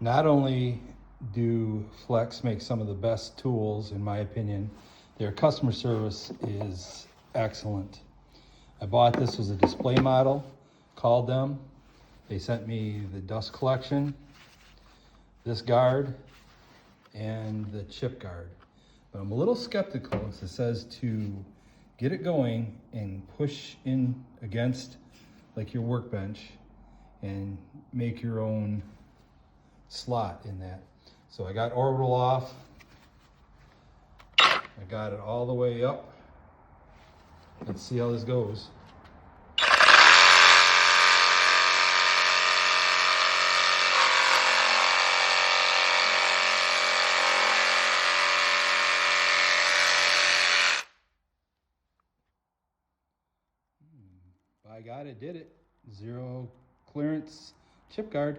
Not only do Flex make some of the best tools, in my opinion, their customer service is excellent. I bought this as a display model, called them. They sent me the dust collection, this guard, and the chip guard. But I'm a little skeptical because it says to get it going and push in against like your workbench and make your own slot in that. So I got orbital off. I got it all the way up. Let's see how this goes. By God, it did it. Zero clearance chip guard.